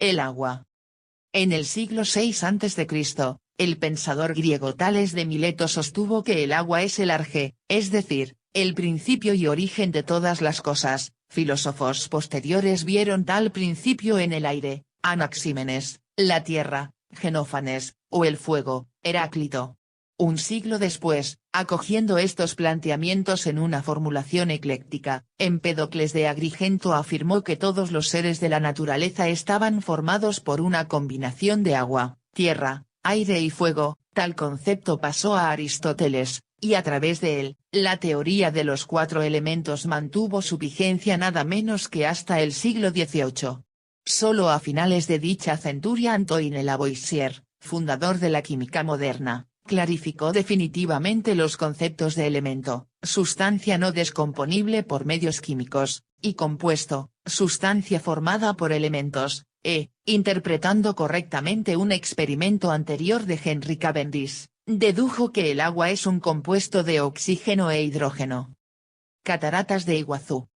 El agua. En el siglo VI a.C., el pensador griego Tales de Mileto sostuvo que el agua es el arjé, es decir, el principio y origen de todas las cosas. Filósofos posteriores vieron tal principio en el aire: Anaxímenes, la tierra; Genófanes, o el fuego; Heráclito. Un siglo después, acogiendo estos planteamientos en una formulación ecléctica, Empédocles de Agrigento afirmó que todos los seres de la naturaleza estaban formados por una combinación de agua, tierra, aire y fuego. Tal concepto pasó a Aristóteles, y a través de él, la teoría de los 4 elementos mantuvo su vigencia nada menos que hasta el siglo XVIII. Solo a finales de dicha centuria Antoine Lavoisier, fundador de la química moderna, clarificó definitivamente los conceptos de elemento, sustancia no descomponible por medios químicos, y compuesto, sustancia formada por elementos, interpretando correctamente un experimento anterior de Henry Cavendish, dedujo que el agua es un compuesto de oxígeno e hidrógeno. Cataratas de Iguazú.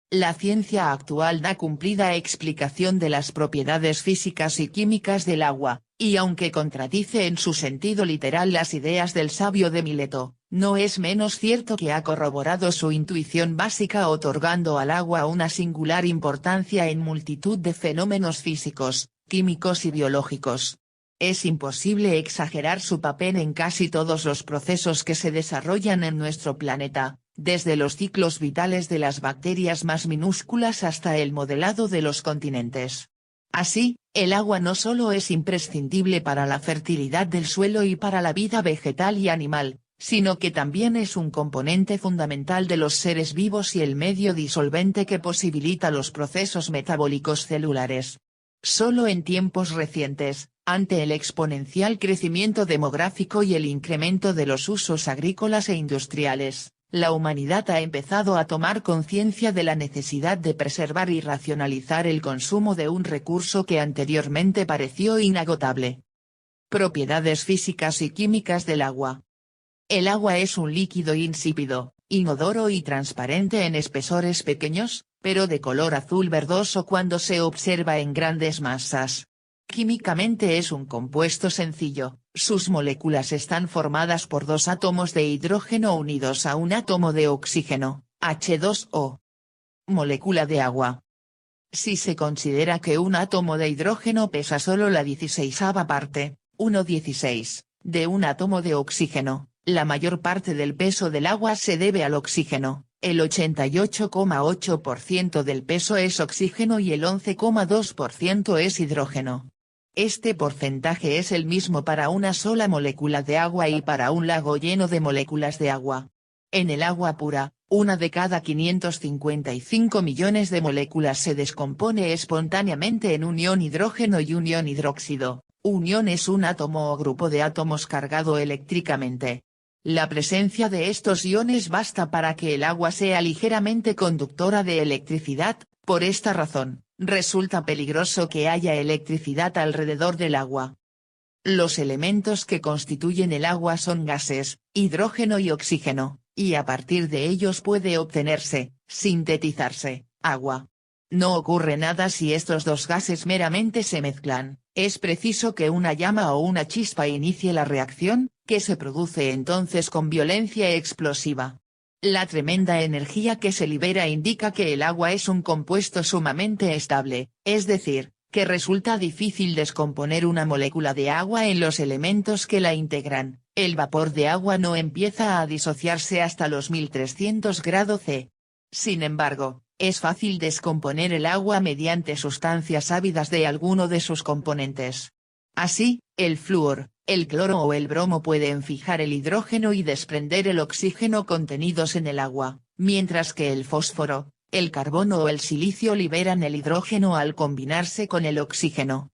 La ciencia actual da cumplida explicación de las propiedades físicas y químicas del agua, y aunque contradice en su sentido literal las ideas del sabio de Mileto, no es menos cierto que ha corroborado su intuición básica otorgando al agua una singular importancia en multitud de fenómenos físicos, químicos y biológicos. Es imposible exagerar su papel en casi todos los procesos que se desarrollan en nuestro planeta, desde los ciclos vitales de las bacterias más minúsculas hasta el modelado de los continentes. Así, el agua no solo es imprescindible para la fertilidad del suelo y para la vida vegetal y animal, sino que también es un componente fundamental de los seres vivos y el medio disolvente que posibilita los procesos metabólicos celulares. Solo en tiempos recientes, ante el exponencial crecimiento demográfico y el incremento de los usos agrícolas e industriales, la humanidad ha empezado a tomar conciencia de la necesidad de preservar y racionalizar el consumo de un recurso que anteriormente pareció inagotable. Propiedades físicas y químicas del agua. El agua es un líquido insípido, inodoro y transparente en espesores pequeños, pero de color azul verdoso cuando se observa en grandes masas. Químicamente es un compuesto sencillo, sus moléculas están formadas por 2 átomos de hidrógeno unidos a un átomo de oxígeno, H2O. Molécula de agua. Si se considera que un átomo de hidrógeno pesa solo la 16ª parte, 1/16, de un átomo de oxígeno, la mayor parte del peso del agua se debe al oxígeno. El 88,8% del peso es oxígeno y el 11,2% es hidrógeno. Este porcentaje es el mismo para una sola molécula de agua y para un lago lleno de moléculas de agua. En el agua pura, una de cada 555 millones de moléculas se descompone espontáneamente en un ion hidrógeno y un ion hidróxido. Un ion es un átomo o grupo de átomos cargado eléctricamente. La presencia de estos iones basta para que el agua sea ligeramente conductora de electricidad. Por esta razón, resulta peligroso que haya electricidad alrededor del agua. Los elementos que constituyen el agua son gases, hidrógeno y oxígeno, y a partir de ellos puede obtenerse, sintetizarse, agua. No ocurre nada si estos 2 gases meramente se mezclan, es preciso que una llama o una chispa inicie la reacción, que se produce entonces con violencia explosiva. La tremenda energía que se libera indica que el agua es un compuesto sumamente estable, es decir, que resulta difícil descomponer una molécula de agua en los elementos que la integran. El vapor de agua no empieza a disociarse hasta los 1300 grados C. Sin embargo, es fácil descomponer el agua mediante sustancias ácidas de alguno de sus componentes. Así, el flúor, el cloro o el bromo pueden fijar el hidrógeno y desprender el oxígeno contenidos en el agua, mientras que el fósforo, el carbono o el silicio liberan el hidrógeno al combinarse con el oxígeno.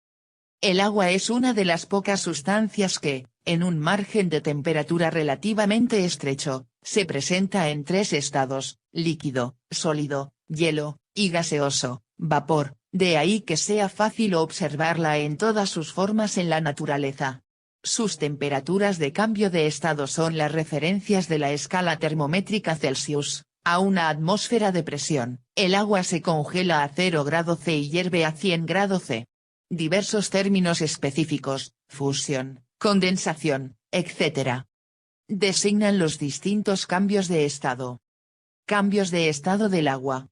El agua es una de las pocas sustancias que, en un margen de temperatura relativamente estrecho, se presenta en 3 estados: líquido, sólido, hielo, y gaseoso, vapor, de ahí que sea fácil observarla en todas sus formas en la naturaleza. Sus temperaturas de cambio de estado son las referencias de la escala termométrica Celsius. A una atmósfera de presión, el agua se congela a 0 grados C y hierve a 100 grados C. diversos términos específicos, fusión, condensación, etc. Designan los distintos cambios de estado. Cambios de estado del agua.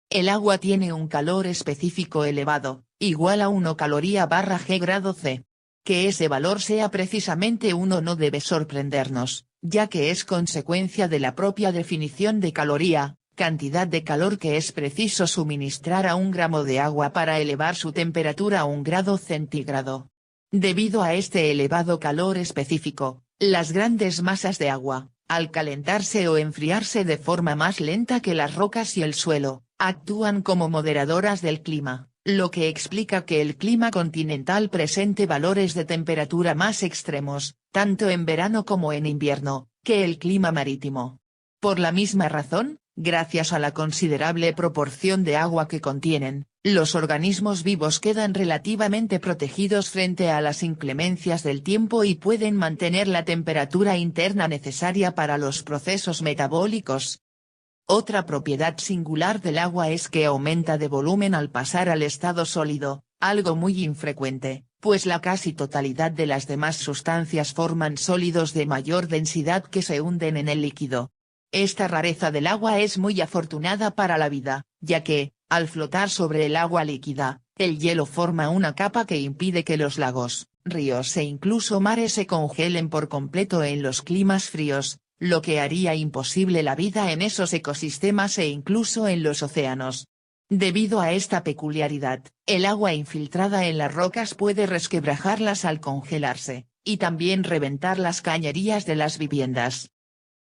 El agua tiene un calor específico elevado, igual a 1 caloría/G grado C. Que ese valor sea precisamente 1 no debe sorprendernos, ya que es consecuencia de la propia definición de caloría, cantidad de calor que es preciso suministrar a 1 gramo de agua para elevar su temperatura a 1 grado centígrado. Debido a este elevado calor específico, las grandes masas de agua, al calentarse o enfriarse de forma más lenta que las rocas y el suelo, actúan como moderadoras del clima, lo que explica que el clima continental presente valores de temperatura más extremos, tanto en verano como en invierno, que el clima marítimo. Por la misma razón, gracias a la considerable proporción de agua que contienen, los organismos vivos quedan relativamente protegidos frente a las inclemencias del tiempo y pueden mantener la temperatura interna necesaria para los procesos metabólicos. Otra propiedad singular del agua es que aumenta de volumen al pasar al estado sólido, algo muy infrecuente, pues la casi totalidad de las demás sustancias forman sólidos de mayor densidad que se hunden en el líquido. Esta rareza del agua es muy afortunada para la vida, ya que, al flotar sobre el agua líquida, el hielo forma una capa que impide que los lagos, ríos e incluso mares se congelen por completo en los climas fríos, lo que haría imposible la vida en esos ecosistemas e incluso en los océanos. Debido a esta peculiaridad, el agua infiltrada en las rocas puede resquebrajarlas al congelarse, y también reventar las cañerías de las viviendas.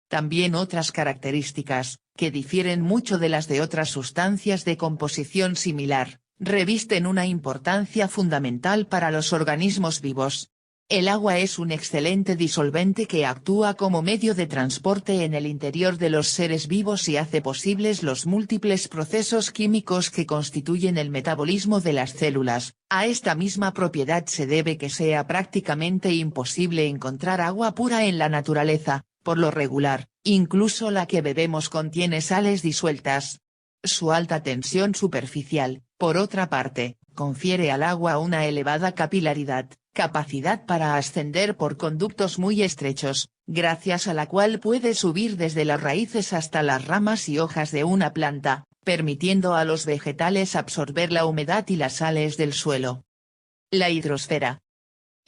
También otras características, que difieren mucho de las de otras sustancias de composición similar, revisten una importancia fundamental para los organismos vivos. El agua es un excelente disolvente que actúa como medio de transporte en el interior de los seres vivos y hace posibles los múltiples procesos químicos que constituyen el metabolismo de las células. A esta misma propiedad se debe que sea prácticamente imposible encontrar agua pura en la naturaleza. Por lo regular, incluso la que bebemos contiene sales disueltas. Su alta tensión superficial, por otra parte, confiere al agua una elevada capilaridad, capacidad para ascender por conductos muy estrechos, gracias a la cual puede subir desde las raíces hasta las ramas y hojas de una planta, permitiendo a los vegetales absorber la humedad y las sales del suelo. La hidrosfera.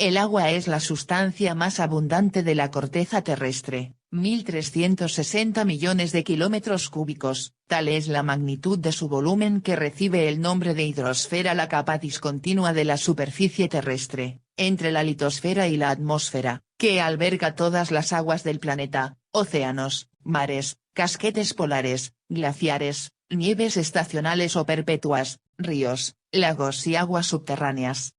El agua es la sustancia más abundante de la corteza terrestre, 1.360 millones de kilómetros cúbicos, tal es la magnitud de su volumen que recibe el nombre de hidrosfera, la capa discontinua de la superficie terrestre, entre la litosfera y la atmósfera, que alberga todas las aguas del planeta, océanos, mares, casquetes polares, glaciares, nieves estacionales o perpetuas, ríos, lagos y aguas subterráneas.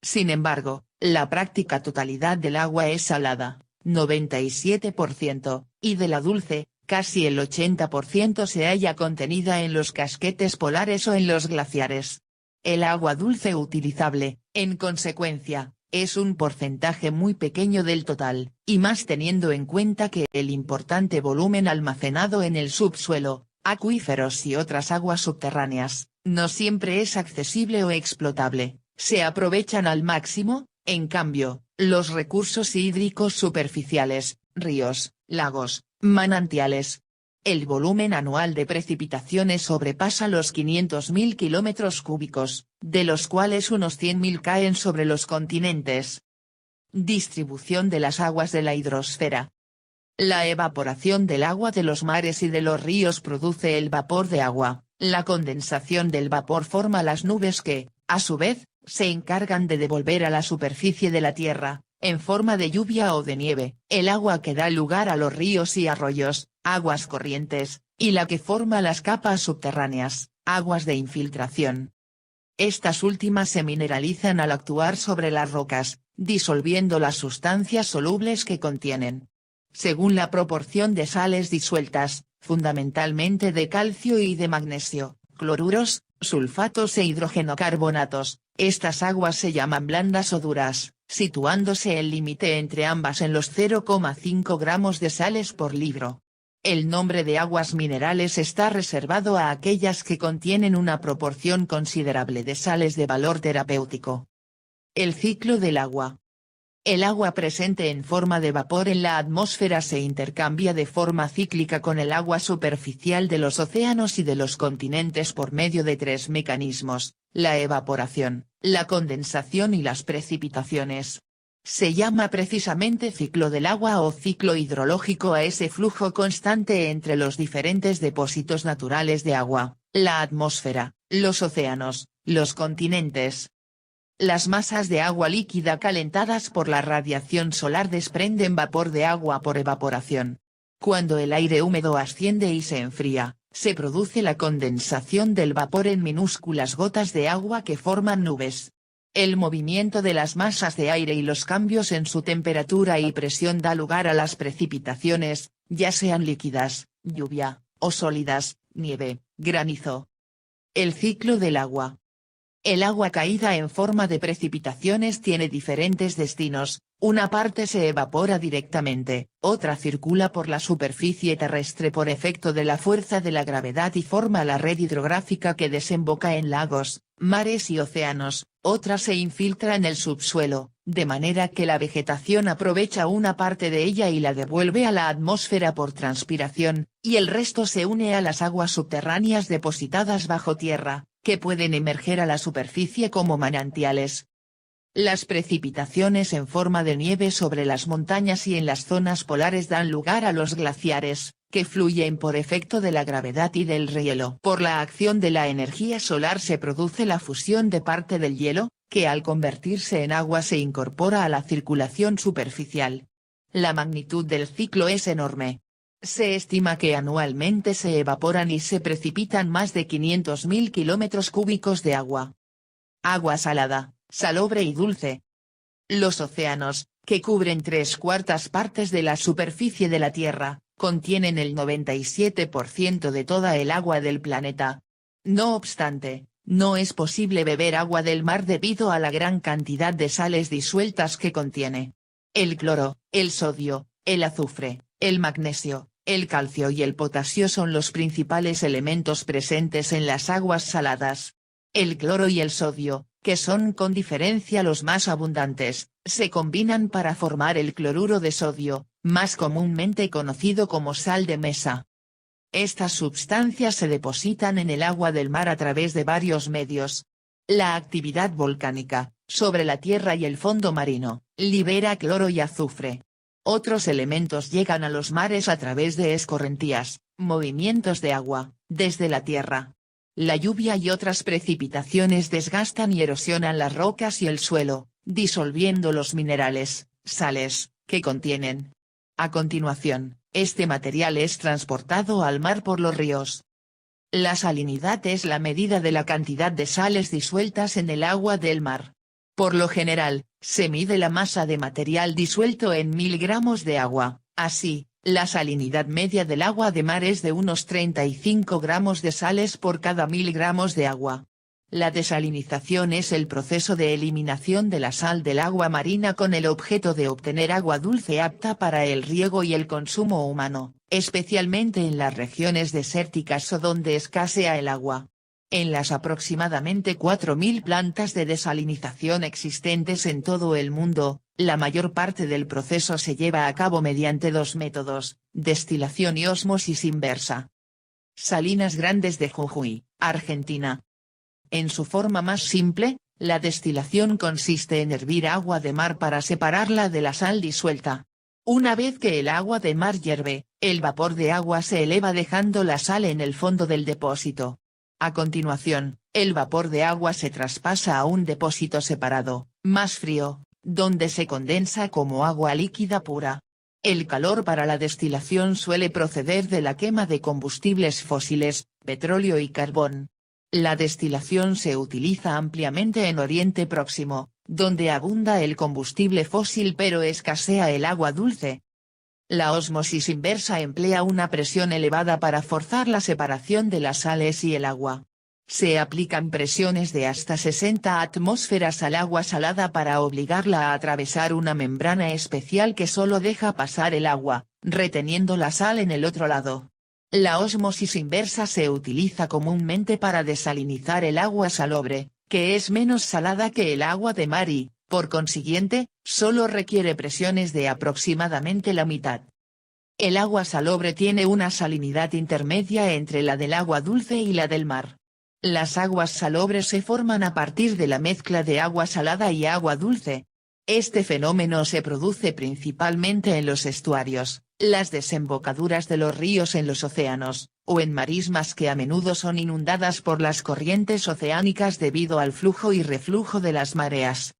Sin embargo, la práctica totalidad del agua es salada, 97%, y de la dulce, casi el 80% se halla contenida en los casquetes polares o en los glaciares. El agua dulce utilizable, en consecuencia, es un porcentaje muy pequeño del total, y más teniendo en cuenta que el importante volumen almacenado en el subsuelo, acuíferos y otras aguas subterráneas, no siempre es accesible o explotable. Se aprovechan al máximo, en cambio, los recursos hídricos superficiales, ríos, lagos, manantiales. El volumen anual de precipitaciones sobrepasa los 500.000 kilómetros cúbicos, de los cuales unos 100.000 caen sobre los continentes. Distribución de las aguas de la hidrosfera. La evaporación del agua de los mares y de los ríos produce el vapor de agua. La condensación del vapor forma las nubes que, a su vez, se encargan de devolver a la superficie de la Tierra, en forma de lluvia o de nieve, el agua que da lugar a los ríos y arroyos, aguas corrientes, y la que forma las capas subterráneas, aguas de infiltración. Estas últimas se mineralizan al actuar sobre las rocas, disolviendo las sustancias solubles que contienen. Según la proporción de sales disueltas, fundamentalmente de calcio y de magnesio, cloruros, sulfatos e hidrogenocarbonatos, estas aguas se llaman blandas o duras, situándose el límite entre ambas en los 0,5 gramos de sales por litro. El nombre de aguas minerales está reservado a aquellas que contienen una proporción considerable de sales de valor terapéutico. El ciclo del agua. El agua presente en forma de vapor en la atmósfera se intercambia de forma cíclica con el agua superficial de los océanos y de los continentes por medio de tres mecanismos: la evaporación, la condensación y las precipitaciones. Se llama precisamente ciclo del agua o ciclo hidrológico a ese flujo constante entre los diferentes depósitos naturales de agua, la atmósfera, los océanos, los continentes. Las masas de agua líquida calentadas por la radiación solar desprenden vapor de agua por evaporación. Cuando el aire húmedo asciende y se enfría, se produce la condensación del vapor en minúsculas gotas de agua que forman nubes. El movimiento de las masas de aire y los cambios en su temperatura y presión da lugar a las precipitaciones, ya sean líquidas, lluvia, o sólidas, nieve, granizo. El ciclo del agua. El agua caída en forma de precipitaciones tiene diferentes destinos: una parte se evapora directamente, otra circula por la superficie terrestre por efecto de la fuerza de la gravedad y forma la red hidrográfica que desemboca en lagos, mares y océanos, otra se infiltra en el subsuelo, de manera que la vegetación aprovecha una parte de ella y la devuelve a la atmósfera por transpiración, y el resto se une a las aguas subterráneas depositadas bajo tierra, que pueden emerger a la superficie como manantiales. Las precipitaciones en forma de nieve sobre las montañas y en las zonas polares dan lugar a los glaciares, que fluyen por efecto de la gravedad y del hielo. Por la acción de la energía solar se produce la fusión de parte del hielo, que al convertirse en agua se incorpora a la circulación superficial. La magnitud del ciclo es enorme. Se estima que anualmente se evaporan y se precipitan más de 500.000 kilómetros cúbicos de agua. Agua salada, salobre y dulce. Los océanos, que cubren 3/4 partes de la superficie de la Tierra, contienen el 97% de toda el agua del planeta. No obstante, no es posible beber agua del mar debido a la gran cantidad de sales disueltas que contiene. El cloro, el sodio, el azufre, el magnesio, el calcio y el potasio son los principales elementos presentes en las aguas saladas. El cloro y el sodio, que son con diferencia los más abundantes, se combinan para formar el cloruro de sodio, más comúnmente conocido como sal de mesa. Estas sustancias se depositan en el agua del mar a través de varios medios. La actividad volcánica, sobre la tierra y el fondo marino, libera cloro y azufre. Otros elementos llegan a los mares a través de escorrentías, movimientos de agua, desde la tierra. La lluvia y otras precipitaciones desgastan y erosionan las rocas y el suelo, disolviendo los minerales, sales, que contienen. A continuación, este material es transportado al mar por los ríos. La salinidad es la medida de la cantidad de sales disueltas en el agua del mar. Por lo general, se mide la masa de material disuelto en 1000 gramos de agua. Así, la salinidad media del agua de mar es de unos 35 gramos de sales por cada 1000 gramos de agua. La desalinización es el proceso de eliminación de la sal del agua marina con el objeto de obtener agua dulce apta para el riego y el consumo humano, especialmente en las regiones desérticas o donde escasea el agua. En las aproximadamente 4000 plantas de desalinización existentes en todo el mundo, la mayor parte del proceso se lleva a cabo mediante dos métodos: destilación y ósmosis inversa. Salinas Grandes de Jujuy, Argentina. En su forma más simple, la destilación consiste en hervir agua de mar para separarla de la sal disuelta. Una vez que el agua de mar hierve, el vapor de agua se eleva dejando la sal en el fondo del depósito. A continuación, el vapor de agua se traspasa a un depósito separado, más frío, donde se condensa como agua líquida pura. El calor para la destilación suele proceder de la quema de combustibles fósiles, petróleo y carbón. La destilación se utiliza ampliamente en Oriente Próximo, donde abunda el combustible fósil pero escasea el agua dulce. La ósmosis inversa emplea una presión elevada para forzar la separación de las sales y el agua. Se aplican presiones de hasta 60 atmósferas al agua salada para obligarla a atravesar una membrana especial que solo deja pasar el agua, reteniendo la sal en el otro lado. La ósmosis inversa se utiliza comúnmente para desalinizar el agua salobre, que es menos salada que el agua de mar y, por consiguiente, solo requiere presiones de aproximadamente la mitad. El agua salobre tiene una salinidad intermedia entre la del agua dulce y la del mar. Las aguas salobres se forman a partir de la mezcla de agua salada y agua dulce. Este fenómeno se produce principalmente en los estuarios, las desembocaduras de los ríos en los océanos, o en marismas que a menudo son inundadas por las corrientes oceánicas debido al flujo y reflujo de las mareas.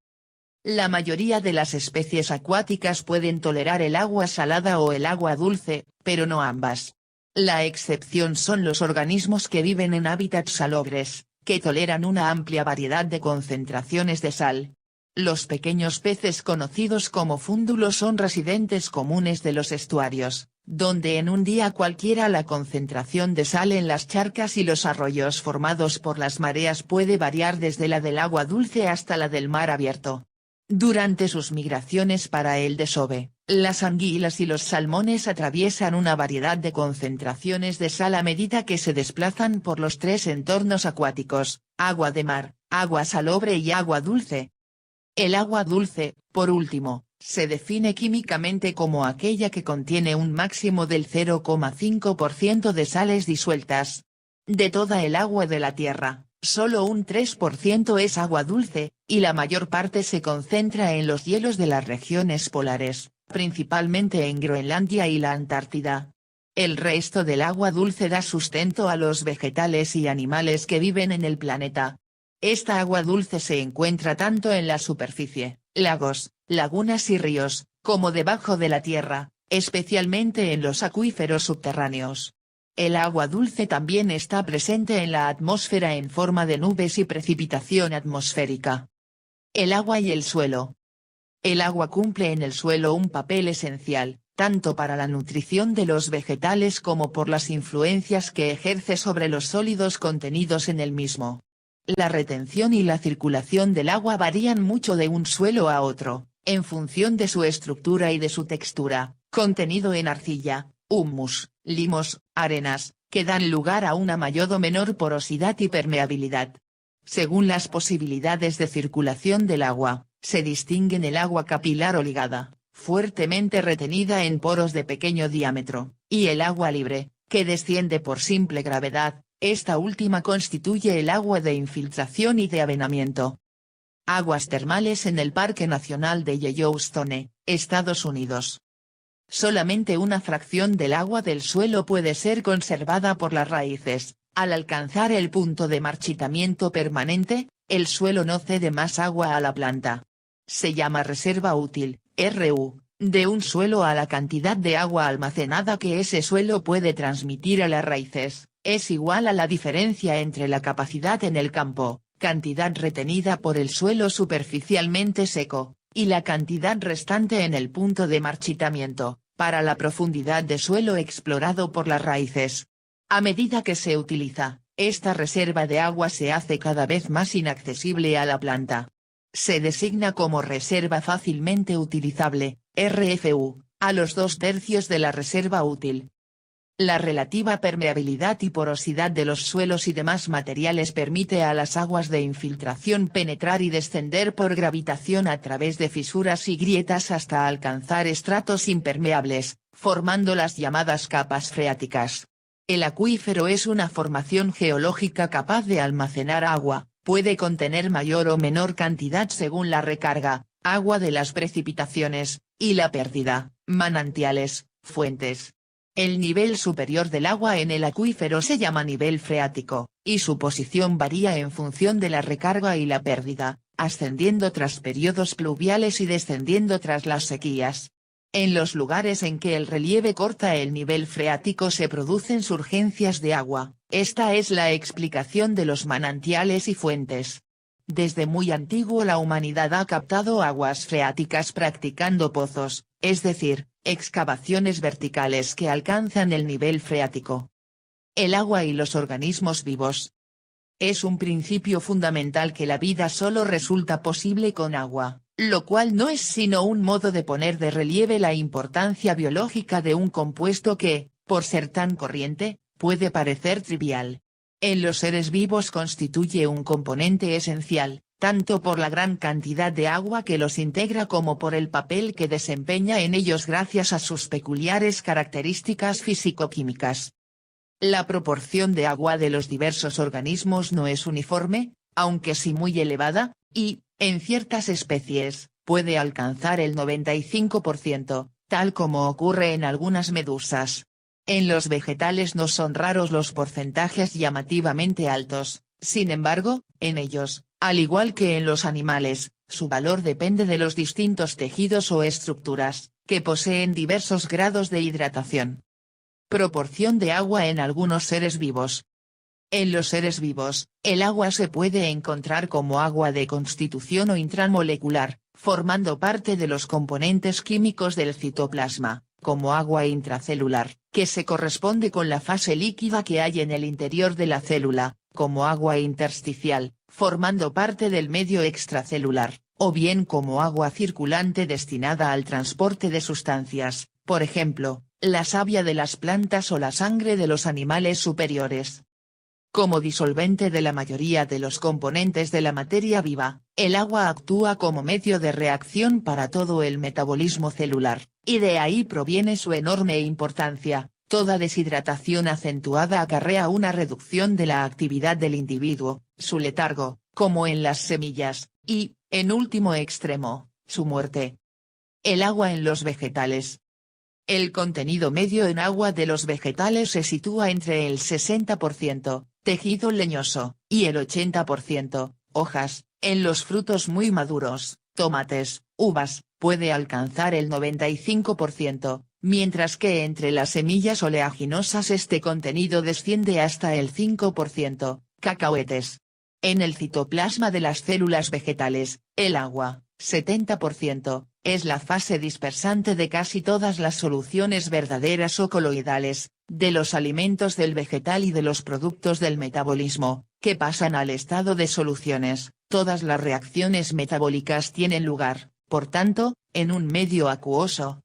La mayoría de las especies acuáticas pueden tolerar el agua salada o el agua dulce, pero no ambas. La excepción son los organismos que viven en hábitats salobres, que toleran una amplia variedad de concentraciones de sal. Los pequeños peces conocidos como fúndulos son residentes comunes de los estuarios, donde en un día cualquiera la concentración de sal en las charcas y los arroyos formados por las mareas puede variar desde la del agua dulce hasta la del mar abierto. Durante sus migraciones para el desove, las anguilas y los salmones atraviesan una variedad de concentraciones de sal a medida que se desplazan por los tres entornos acuáticos, agua de mar, agua salobre y agua dulce. El agua dulce, por último, se define químicamente como aquella que contiene un máximo del 0,5% de sales disueltas. De toda el agua de la Tierra, solo un 3% es agua dulce, y la mayor parte se concentra en los hielos de las regiones polares, principalmente en Groenlandia y la Antártida. El resto del agua dulce da sustento a los vegetales y animales que viven en el planeta. Esta agua dulce se encuentra tanto en la superficie, lagos, lagunas y ríos, como debajo de la tierra, especialmente en los acuíferos subterráneos. El agua dulce también está presente en la atmósfera en forma de nubes y precipitación atmosférica. El agua y el suelo. El agua cumple en el suelo un papel esencial, tanto para la nutrición de los vegetales como por las influencias que ejerce sobre los sólidos contenidos en el mismo. La retención y la circulación del agua varían mucho de un suelo a otro, en función de su estructura y de su textura, contenido en arcilla, humus, limos, arenas, que dan lugar a una mayor o menor porosidad y permeabilidad. Según las posibilidades de circulación del agua, se distinguen el agua capilar o ligada, fuertemente retenida en poros de pequeño diámetro, y el agua libre, que desciende por simple gravedad. Esta última constituye el agua de infiltración y de avenamiento. Aguas termales en el Parque Nacional de Yellowstone, Estados Unidos. Solamente una fracción del agua del suelo puede ser conservada por las raíces. Al alcanzar el punto de marchitamiento permanente, el suelo no cede más agua a la planta. Se llama reserva útil, RU, de un suelo a la cantidad de agua almacenada que ese suelo puede transmitir a las raíces. Es igual a la diferencia entre la capacidad en el campo, cantidad retenida por el suelo superficialmente seco, y la cantidad restante en el punto de marchitamiento, para la profundidad de suelo explorado por las raíces. A medida que se utiliza, esta reserva de agua se hace cada vez más inaccesible a la planta. Se designa como reserva fácilmente utilizable, RFU, a los 2/3 de la reserva útil. La relativa permeabilidad y porosidad de los suelos y demás materiales permite a las aguas de infiltración penetrar y descender por gravitación a través de fisuras y grietas hasta alcanzar estratos impermeables, formando las llamadas capas freáticas. El acuífero es una formación geológica capaz de almacenar agua, puede contener mayor o menor cantidad según la recarga, agua de las precipitaciones, y la pérdida, manantiales, fuentes. El nivel superior del agua en el acuífero se llama nivel freático, y su posición varía en función de la recarga y la pérdida, ascendiendo tras periodos pluviales y descendiendo tras las sequías. En los lugares en que el relieve corta el nivel freático se producen surgencias de agua. Esta es la explicación de los manantiales y fuentes. Desde muy antiguo la humanidad ha captado aguas freáticas practicando pozos, es decir, excavaciones verticales que alcanzan el nivel freático. El agua y los organismos vivos. Es un principio fundamental que la vida solo resulta posible con agua. lo cual no es sino un modo de poner de relieve la importancia biológica de un compuesto que, por ser tan corriente, puede parecer trivial. En los seres vivos constituye un componente esencial, tanto por la gran cantidad de agua que los integra como por el papel que desempeña en ellos gracias a sus peculiares características físico-químicas. La proporción de agua de los diversos organismos no es uniforme, aunque sí muy elevada, y, en ciertas especies, puede alcanzar el 95%, tal como ocurre en algunas medusas. En los vegetales no son raros los porcentajes llamativamente altos, sin embargo, en ellos, al igual que en los animales, su valor depende de los distintos tejidos o estructuras, que poseen diversos grados de hidratación. Proporción de agua en algunos seres vivos. En los seres vivos, el agua se puede encontrar como agua de constitución o intramolecular, formando parte de los componentes químicos del citoplasma, como agua intracelular, que se corresponde con la fase líquida que hay en el interior de la célula, como agua intersticial, formando parte del medio extracelular, o bien como agua circulante destinada al transporte de sustancias, por ejemplo, la savia de las plantas o la sangre de los animales superiores. Como disolvente de la mayoría de los componentes de la materia viva, el agua actúa como medio de reacción para todo el metabolismo celular, y de ahí proviene su enorme importancia. Toda deshidratación acentuada acarrea una reducción de la actividad del individuo, su letargo, como en las semillas, y, en último extremo, su muerte. El agua en los vegetales. El contenido medio en agua de los vegetales se sitúa entre el 60%, tejido leñoso, y el 80%, hojas. En los frutos muy maduros, tomates, uvas, puede alcanzar el 95%, mientras que entre las semillas oleaginosas este contenido desciende hasta el 5%, cacahuetes. En el citoplasma de las células vegetales, el agua, 70%, es la fase dispersante de casi todas las soluciones verdaderas o coloidales, de los alimentos del vegetal y de los productos del metabolismo, que pasan al estado de soluciones. Todas las reacciones metabólicas tienen lugar, por tanto, en un medio acuoso.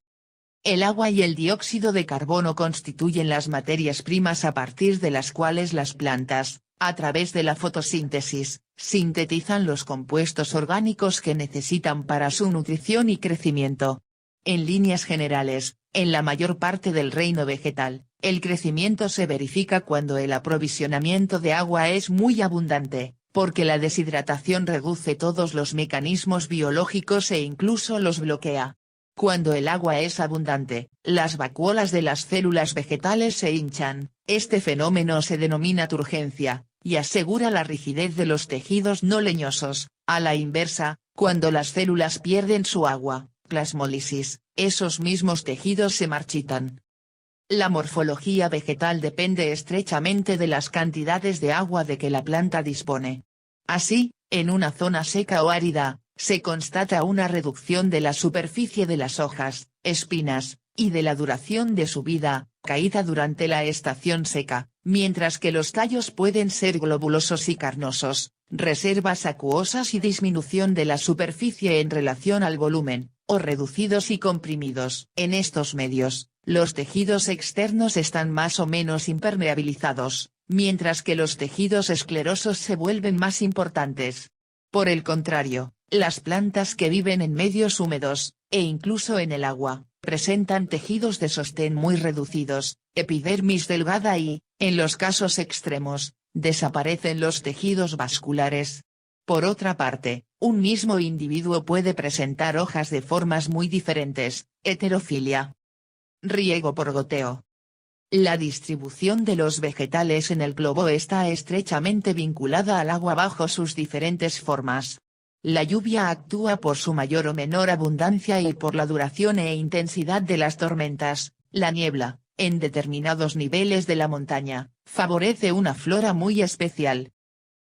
El agua y el dióxido de carbono constituyen las materias primas a partir de las cuales las plantas, a través de la fotosíntesis, sintetizan los compuestos orgánicos que necesitan para su nutrición y crecimiento. En líneas generales, en la mayor parte del reino vegetal, el crecimiento se verifica cuando el aprovisionamiento de agua es muy abundante, porque la deshidratación reduce todos los mecanismos biológicos e incluso los bloquea. Cuando el agua es abundante, las vacuolas de las células vegetales se hinchan. Este fenómeno se denomina turgencia, y asegura la rigidez de los tejidos no leñosos. A la inversa, cuando las células pierden su agua, plasmólisis, esos mismos tejidos se marchitan. La morfología vegetal depende estrechamente de las cantidades de agua de que la planta dispone. Así, en una zona seca o árida, se constata una reducción de la superficie de las hojas, espinas, y de la duración de su vida, caída durante la estación seca, mientras que los tallos pueden ser globulosos y carnosos, reservas acuosas y disminución de la superficie en relación al volumen, o reducidos y comprimidos. En estos medios, los tejidos externos están más o menos impermeabilizados, mientras que los tejidos esclerosos se vuelven más importantes. Por el contrario, las plantas que viven en medios húmedos, e incluso en el agua, presentan tejidos de sostén muy reducidos, epidermis delgada y, en los casos extremos, desaparecen los tejidos vasculares. Por otra parte, un mismo individuo puede presentar hojas de formas muy diferentes, heterofilia. Riego por goteo. La distribución de los vegetales en el globo está estrechamente vinculada al agua bajo sus diferentes formas. La lluvia actúa por su mayor o menor abundancia y por la duración e intensidad de las tormentas. La niebla, en determinados niveles de la montaña, favorece una flora muy especial.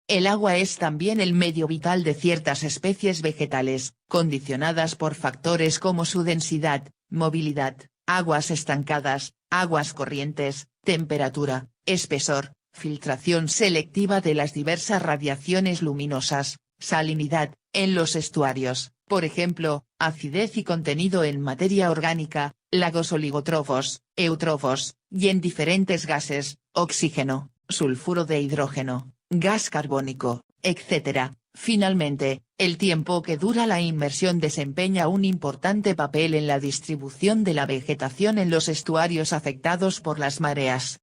El agua es también el medio vital de ciertas especies vegetales, condicionadas por factores como su densidad, movilidad, aguas estancadas, aguas corrientes, temperatura, espesor, filtración selectiva de las diversas radiaciones luminosas, salinidad. En los estuarios, por ejemplo, acidez y contenido en materia orgánica, lagos oligotrófos, eutrófos, y en diferentes gases, oxígeno, sulfuro de hidrógeno, gas carbónico, etc. Finalmente, el tiempo que dura la inmersión desempeña un importante papel en la distribución de la vegetación en los estuarios afectados por las mareas.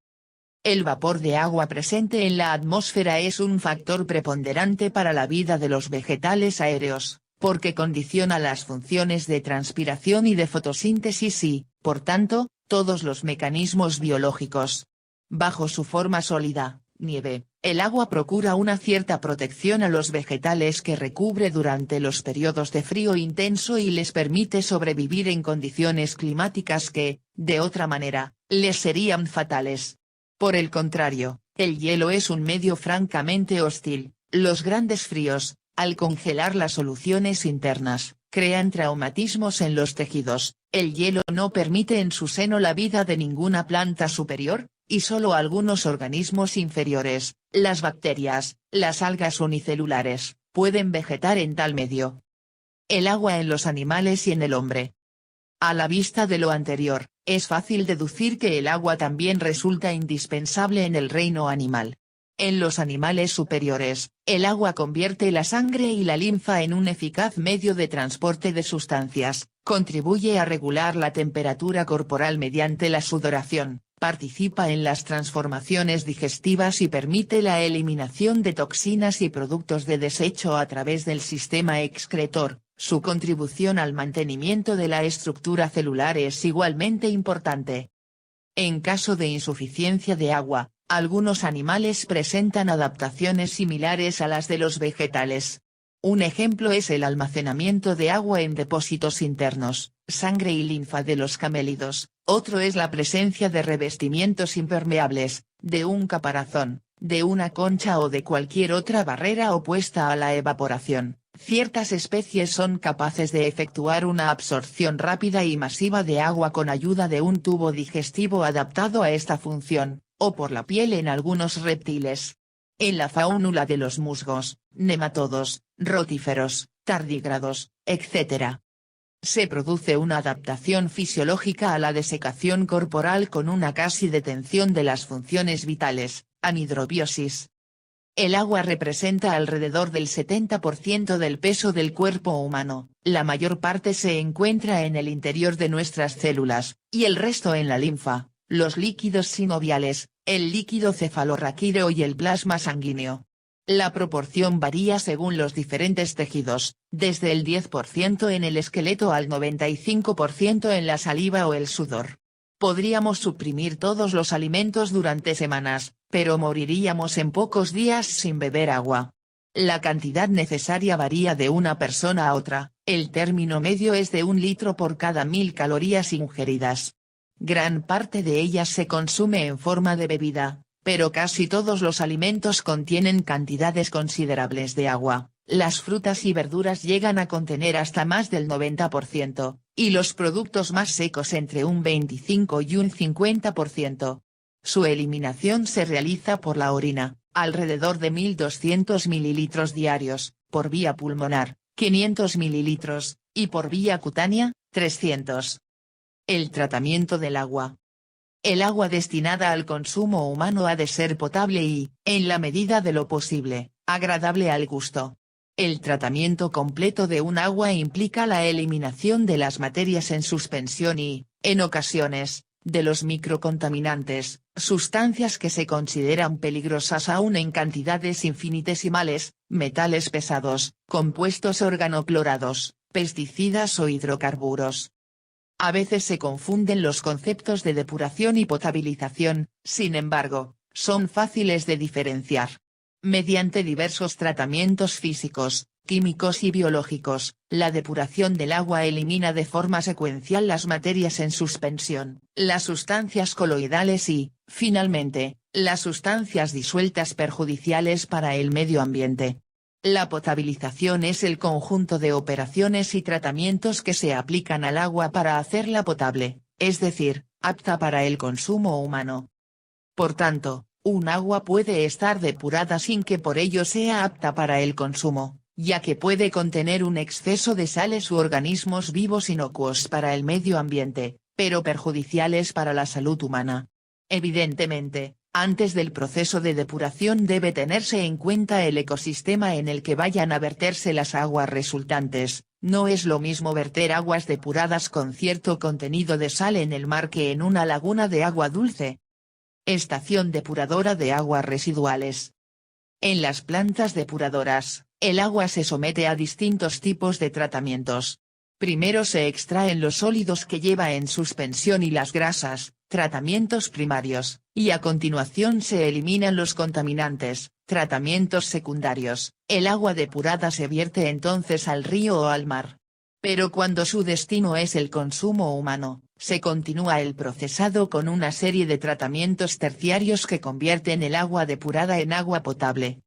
El vapor de agua presente en la atmósfera es un factor preponderante para la vida de los vegetales aéreos, porque condiciona las funciones de transpiración y de fotosíntesis y, por tanto, todos los mecanismos biológicos. Bajo su forma sólida, nieve, el agua procura una cierta protección a los vegetales que recubre durante los periodos de frío intenso y les permite sobrevivir en condiciones climáticas que, de otra manera, les serían fatales. Por el contrario, el hielo es un medio francamente hostil. Los grandes fríos, al congelar las soluciones internas, crean traumatismos en los tejidos. El hielo no permite en su seno la vida de ninguna planta superior, y solo algunos organismos inferiores, las bacterias, las algas unicelulares, pueden vegetar en tal medio. El agua en los animales y en el hombre. A la vista de lo anterior, es fácil deducir que el agua también resulta indispensable en el reino animal. En los animales superiores, el agua convierte la sangre y la linfa en un eficaz medio de transporte de sustancias, contribuye a regular la temperatura corporal mediante la sudoración, participa en las transformaciones digestivas y permite la eliminación de toxinas y productos de desecho a través del sistema excretor. Su contribución al mantenimiento de la estructura celular es igualmente importante. En caso de insuficiencia de agua, algunos animales presentan adaptaciones similares a las de los vegetales. Un ejemplo es el almacenamiento de agua en depósitos internos, sangre y linfa de los camélidos, otro es la presencia de revestimientos impermeables, de un caparazón, de una concha o de cualquier otra barrera opuesta a la evaporación. Ciertas especies son capaces de efectuar una absorción rápida y masiva de agua con ayuda de un tubo digestivo adaptado a esta función, o por la piel en algunos reptiles. En la fáunula de los musgos, nematodos, rotíferos, tardígrados, etc. Se produce una adaptación fisiológica a la desecación corporal con una casi detención de las funciones vitales, anhidrobiosis. El agua representa alrededor del 70% del peso del cuerpo humano, la mayor parte se encuentra en el interior de nuestras células, y el resto en la linfa, los líquidos sinoviales, el líquido cefalorraquídeo y el plasma sanguíneo. La proporción varía según los diferentes tejidos, desde el 10% en el esqueleto al 95% en la saliva o el sudor. Podríamos suprimir todos los alimentos durante semanas, pero moriríamos en pocos días sin beber agua. La cantidad necesaria varía de una persona a otra, el término medio es de 1 litro por cada 1000 calorías ingeridas. Gran parte de ellas se consume en forma de bebida, pero casi todos los alimentos contienen cantidades considerables de agua. Las frutas y verduras llegan a contener hasta más del 90%, y los productos más secos entre un 25 y un 50%. Su eliminación se realiza por la orina, alrededor de 1200 mililitros diarios, por vía pulmonar, 500 mililitros, y por vía cutánea, 300. El tratamiento del agua. El agua destinada al consumo humano ha de ser potable y, en la medida de lo posible, agradable al gusto. El tratamiento completo de un agua implica la eliminación de las materias en suspensión y, en ocasiones, de los microcontaminantes, sustancias que se consideran peligrosas aún en cantidades infinitesimales, metales pesados, compuestos organoclorados, pesticidas o hidrocarburos. A veces se confunden los conceptos de depuración y potabilización, sin embargo, son fáciles de diferenciar. Mediante diversos tratamientos físicos, químicos y biológicos, la depuración del agua elimina de forma secuencial las materias en suspensión, las sustancias coloidales y, finalmente, las sustancias disueltas perjudiciales para el medio ambiente. La potabilización es el conjunto de operaciones y tratamientos que se aplican al agua para hacerla potable, es decir, apta para el consumo humano. Por tanto, un agua puede estar depurada sin que por ello sea apta para el consumo, ya que puede contener un exceso de sales u organismos vivos inocuos para el medio ambiente, pero perjudiciales para la salud humana. Evidentemente, antes del proceso de depuración debe tenerse en cuenta el ecosistema en el que vayan a verterse las aguas resultantes. No es lo mismo verter aguas depuradas con cierto contenido de sal en el mar que en una laguna de agua dulce. Estación depuradora de aguas residuales. En las plantas depuradoras, el agua se somete a distintos tipos de tratamientos. Primero se extraen los sólidos que lleva en suspensión y las grasas, tratamientos primarios, y a continuación se eliminan los contaminantes, tratamientos secundarios. El agua depurada se vierte entonces al río o al mar. Pero cuando su destino es el consumo humano, se continúa el procesado con una serie de tratamientos terciarios que convierten el agua depurada en agua potable.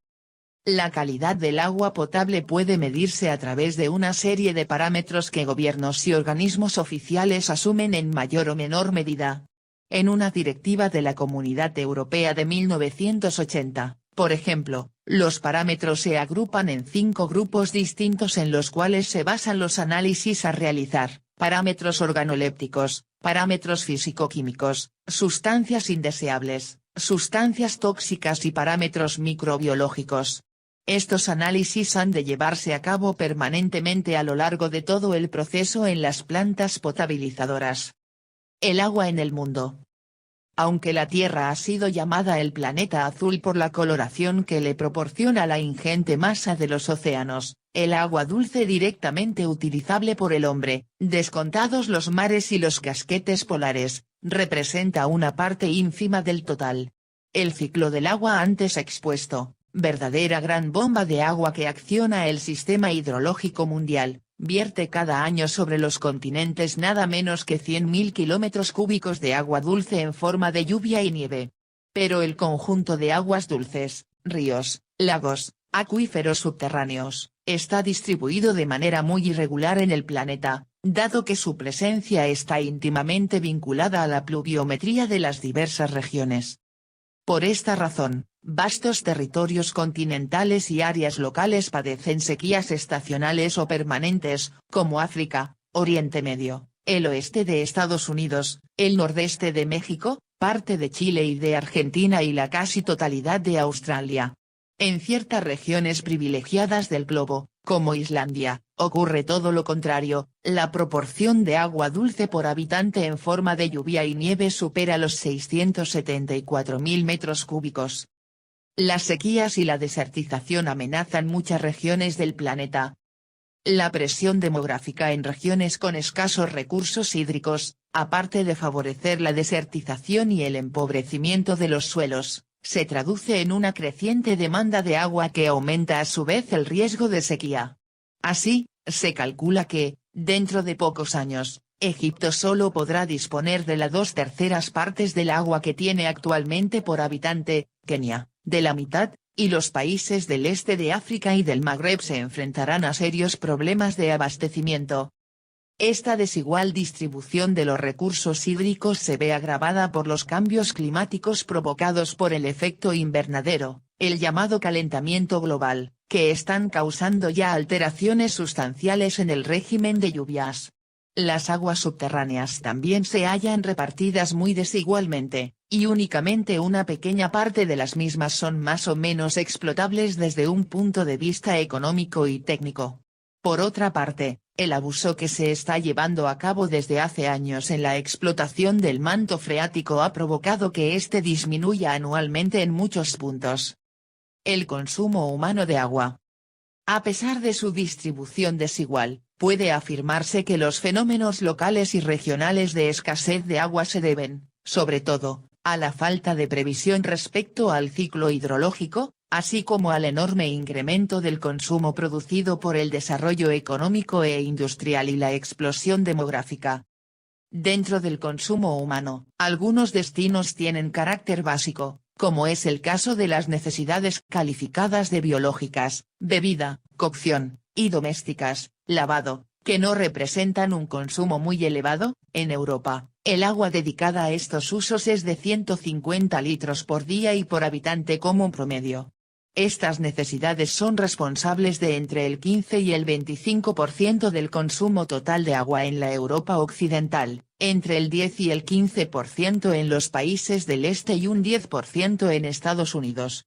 La calidad del agua potable puede medirse a través de una serie de parámetros que gobiernos y organismos oficiales asumen en mayor o menor medida. En una directiva de la Comunidad Europea de 1980, por ejemplo, los parámetros se agrupan en 5 grupos distintos en los cuales se basan los análisis a realizar: parámetros organolépticos, parámetros físico-químicos, sustancias indeseables, sustancias tóxicas y parámetros microbiológicos. Estos análisis han de llevarse a cabo permanentemente a lo largo de todo el proceso en las plantas potabilizadoras. El agua en el mundo. Aunque la Tierra ha sido llamada el planeta azul por la coloración que le proporciona la ingente masa de los océanos, el agua dulce directamente utilizable por el hombre, descontados los mares y los casquetes polares, representa una parte ínfima del total. El ciclo del agua antes expuesto, verdadera gran bomba de agua que acciona el sistema hidrológico mundial, vierte cada año sobre los continentes nada menos que 100.000 kilómetros cúbicos de agua dulce en forma de lluvia y nieve. Pero el conjunto de aguas dulces, ríos, lagos, acuíferos subterráneos, está distribuido de manera muy irregular en el planeta, dado que su presencia está íntimamente vinculada a la pluviometría de las diversas regiones. Por esta razón, vastos territorios continentales y áreas locales padecen sequías estacionales o permanentes, como África, Oriente Medio, el oeste de Estados Unidos, el nordeste de México, parte de Chile y de Argentina y la casi totalidad de Australia. En ciertas regiones privilegiadas del globo, como Islandia, ocurre todo lo contrario: la proporción de agua dulce por habitante en forma de lluvia y nieve supera los 674.000 metros cúbicos. Las sequías y la desertización amenazan muchas regiones del planeta. La presión demográfica en regiones con escasos recursos hídricos, aparte de favorecer la desertización y el empobrecimiento de los suelos, se traduce en una creciente demanda de agua que aumenta a su vez el riesgo de sequía. Así, se calcula que, dentro de pocos años, Egipto solo podrá disponer de las 2/3 partes del agua que tiene actualmente por habitante, Kenia, de la mitad, y los países del este de África y del Magreb se enfrentarán a serios problemas de abastecimiento. Esta desigual distribución de los recursos hídricos se ve agravada por los cambios climáticos provocados por el efecto invernadero, el llamado calentamiento global, que están causando ya alteraciones sustanciales en el régimen de lluvias. Las aguas subterráneas también se hallan repartidas muy desigualmente, y únicamente una pequeña parte de las mismas son más o menos explotables desde un punto de vista económico y técnico. Por otra parte, el abuso que se está llevando a cabo desde hace años en la explotación del manto freático ha provocado que éste disminuya anualmente en muchos puntos. El consumo humano de agua. A pesar de su distribución desigual, puede afirmarse que los fenómenos locales y regionales de escasez de agua se deben, sobre todo, a la falta de previsión respecto al ciclo hidrológico, así como al enorme incremento del consumo producido por el desarrollo económico e industrial y la explosión demográfica. Dentro del consumo humano, algunos destinos tienen carácter básico, como es el caso de las necesidades calificadas de biológicas, bebida, cocción, y domésticas, lavado, que no representan un consumo muy elevado. En Europa, el agua dedicada a estos usos es de 150 litros por día y por habitante como promedio. Estas necesidades son responsables de entre el 15 y el 25% del consumo total de agua en la Europa occidental, entre el 10 y el 15% en los países del este y un 10% en Estados Unidos.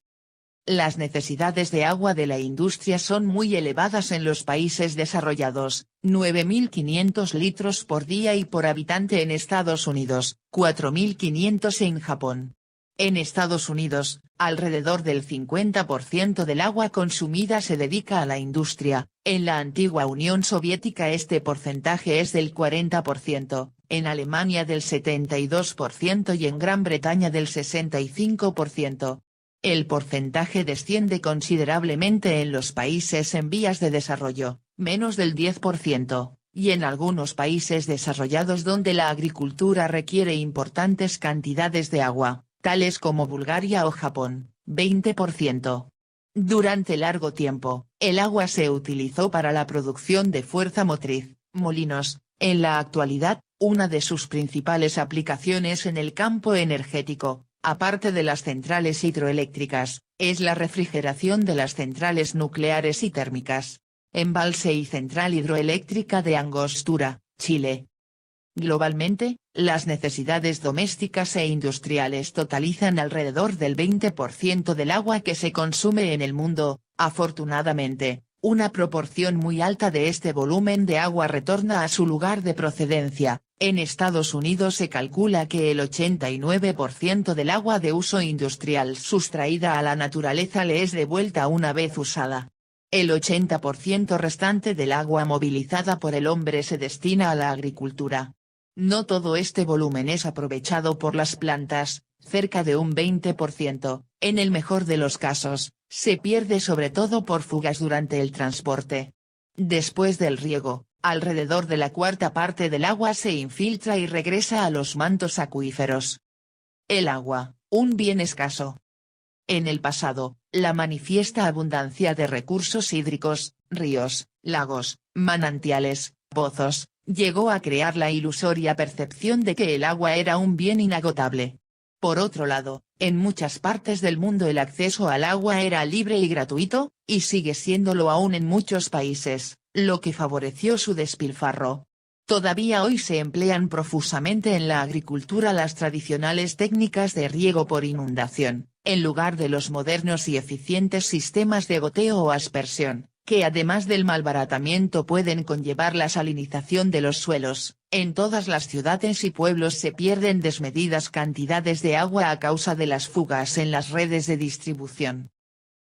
Las necesidades de agua de la industria son muy elevadas en los países desarrollados, 9.500 litros por día y por habitante en Estados Unidos, 4.500 en Japón. En Estados Unidos, alrededor del 50% del agua consumida se dedica a la industria, en la antigua Unión Soviética este porcentaje es del 40%, en Alemania del 72% y en Gran Bretaña del 65%. El porcentaje desciende considerablemente en los países en vías de desarrollo, menos del 10%, y en algunos países desarrollados donde la agricultura requiere importantes cantidades de agua, tales como Bulgaria o Japón, 20%. Durante largo tiempo, el agua se utilizó para la producción de fuerza motriz, molinos. En la actualidad, una de sus principales aplicaciones en el campo energético, aparte de las centrales hidroeléctricas, es la refrigeración de las centrales nucleares y térmicas. Embalse y central hidroeléctrica de Angostura, Chile. Globalmente, las necesidades domésticas e industriales totalizan alrededor del 20% del agua que se consume en el mundo. Afortunadamente, una proporción muy alta de este volumen de agua retorna a su lugar de procedencia. En Estados Unidos se calcula que el 89% del agua de uso industrial sustraída a la naturaleza le es devuelta una vez usada. El 80% restante del agua movilizada por el hombre se destina a la agricultura. No todo este volumen es aprovechado por las plantas, cerca de un 20%, en el mejor de los casos, se pierde sobre todo por fugas durante el transporte. Después del riego, alrededor de la cuarta parte del agua se infiltra y regresa a los mantos acuíferos. El agua, un bien escaso. En el pasado, la manifiesta abundancia de recursos hídricos, ríos, lagos, manantiales, pozos, llegó a crear la ilusoria percepción de que el agua era un bien inagotable. Por otro lado, en muchas partes del mundo el acceso al agua era libre y gratuito, y sigue siéndolo aún en muchos países, lo que favoreció su despilfarro. Todavía hoy se emplean profusamente en la agricultura las tradicionales técnicas de riego por inundación, en lugar de los modernos y eficientes sistemas de goteo o aspersión, que además del malbaratamiento pueden conllevar la salinización de los suelos. En todas las ciudades y pueblos se pierden desmedidas cantidades de agua a causa de las fugas en las redes de distribución.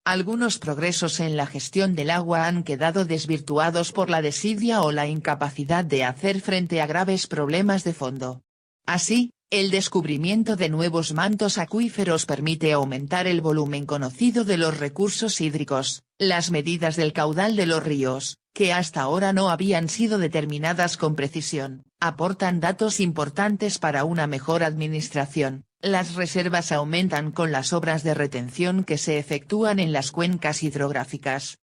Algunos progresos en la gestión del agua han quedado desvirtuados por la desidia o la incapacidad de hacer frente a graves problemas de fondo. Así, el descubrimiento de nuevos mantos acuíferos permite aumentar el volumen conocido de los recursos hídricos. Las medidas del caudal de los ríos, que hasta ahora no habían sido determinadas con precisión, aportan datos importantes para una mejor administración. Las reservas aumentan con las obras de retención que se efectúan en las cuencas hidrográficas.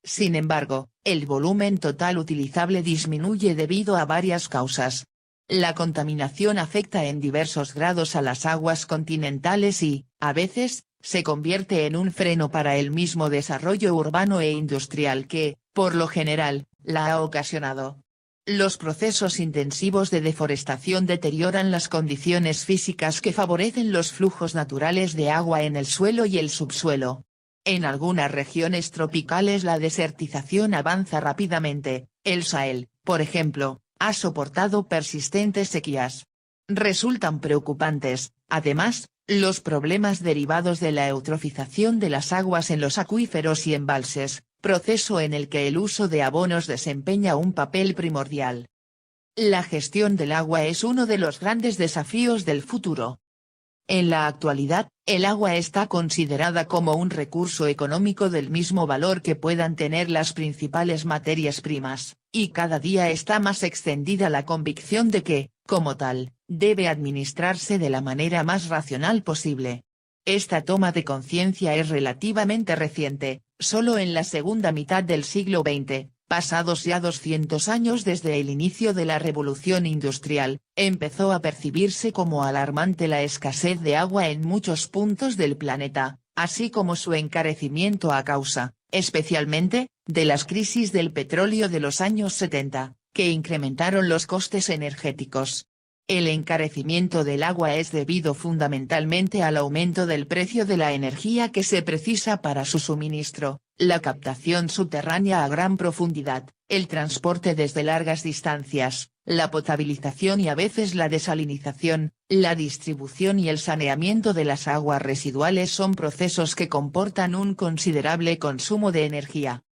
Sin embargo, el volumen total utilizable disminuye debido a varias causas. La contaminación afecta en diversos grados a las aguas continentales y, a veces, se convierte en un freno para el mismo desarrollo urbano e industrial que, por lo general, la ha ocasionado. Los procesos intensivos de deforestación deterioran las condiciones físicas que favorecen los flujos naturales de agua en el suelo y el subsuelo. En algunas regiones tropicales la desertización avanza rápidamente. El Sahel, por ejemplo, ha soportado persistentes sequías. Resultan preocupantes, además, los problemas derivados de la eutrofización de las aguas en los acuíferos y embalses, proceso en el que el uso de abonos desempeña un papel primordial. La gestión del agua es uno de los grandes desafíos del futuro. En la actualidad, el agua está considerada como un recurso económico del mismo valor que puedan tener las principales materias primas, y cada día está más extendida la convicción de que, como tal, debe administrarse de la manera más racional posible. Esta toma de conciencia es relativamente reciente, solo en la segunda mitad del siglo XX, pasados ya 200 años desde el inicio de la revolución industrial, empezó a percibirse como alarmante la escasez de agua en muchos puntos del planeta, así como su encarecimiento a causa, especialmente, de las crisis del petróleo de los años 70, que incrementaron los costes energéticos. El encarecimiento del agua es debido fundamentalmente al aumento del precio de la energía que se precisa para su suministro, la captación subterránea a gran profundidad, el transporte desde largas distancias, la potabilización y a veces la desalinización, la distribución y el saneamiento de las aguas residuales son procesos que comportan un considerable consumo de energía.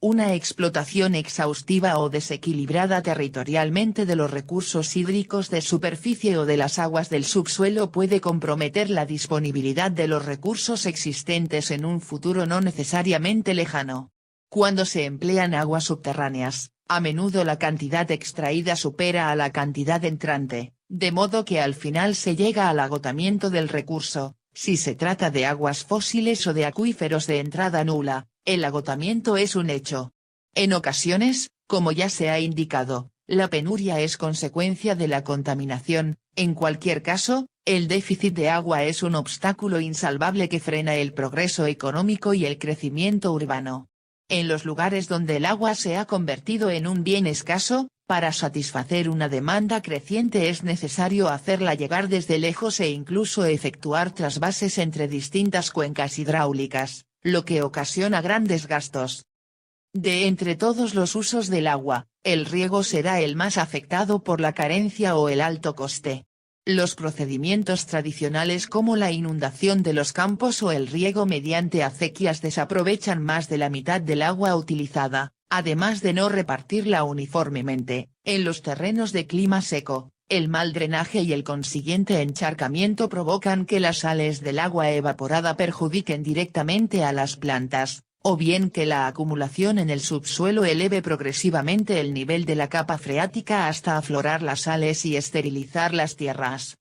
Una explotación exhaustiva o desequilibrada territorialmente de los recursos hídricos de superficie o de las aguas del subsuelo puede comprometer la disponibilidad de los recursos existentes en un futuro no necesariamente lejano. Cuando se emplean aguas subterráneas, a menudo la cantidad extraída supera a la cantidad entrante, de modo que al final se llega al agotamiento del recurso. Si se trata de aguas fósiles o de acuíferos de entrada nula, el agotamiento es un hecho. En ocasiones, como ya se ha indicado, la penuria es consecuencia de la contaminación. En cualquier caso, el déficit de agua es un obstáculo insalvable que frena el progreso económico y el crecimiento urbano. En los lugares donde el agua se ha convertido en un bien escaso, para satisfacer una demanda creciente es necesario hacerla llegar desde lejos e incluso efectuar trasvases entre distintas cuencas hidráulicas, lo que ocasiona grandes gastos. De entre todos los usos del agua, el riego será el más afectado por la carencia o el alto coste. Los procedimientos tradicionales como la inundación de los campos o el riego mediante acequias desaprovechan más de la mitad del agua utilizada, además de no repartirla uniformemente. En los terrenos de clima seco, el mal drenaje y el consiguiente encharcamiento provocan que las sales del agua evaporada perjudiquen directamente a las plantas, o bien que la acumulación en el subsuelo eleve progresivamente el nivel de la capa freática hasta aflorar las sales y esterilizar las tierras.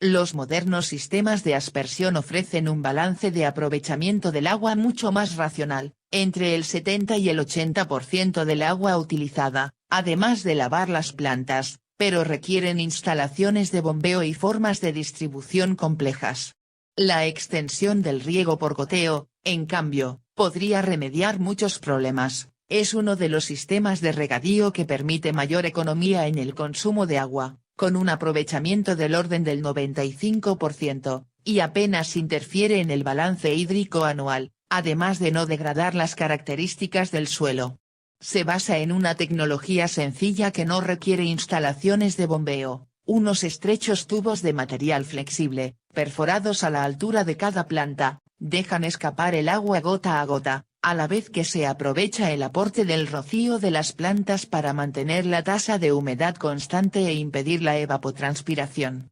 Los modernos sistemas de aspersión ofrecen un balance de aprovechamiento del agua mucho más racional, entre el 70 y el 80% del agua utilizada, además de lavar las plantas, pero requieren instalaciones de bombeo y formas de distribución complejas. La extensión del riego por goteo, en cambio, podría remediar muchos problemas. Es uno de los sistemas de regadío que permite mayor economía en el consumo de agua, con un aprovechamiento del orden del 95%, y apenas interfiere en el balance hídrico anual, además de no degradar las características del suelo. Se basa en una tecnología sencilla que no requiere instalaciones de bombeo, unos estrechos tubos de material flexible, perforados a la altura de cada planta, dejan escapar el agua gota a gota, a la vez que se aprovecha el aporte del rocío de las plantas para mantener la tasa de humedad constante e impedir la evapotranspiración.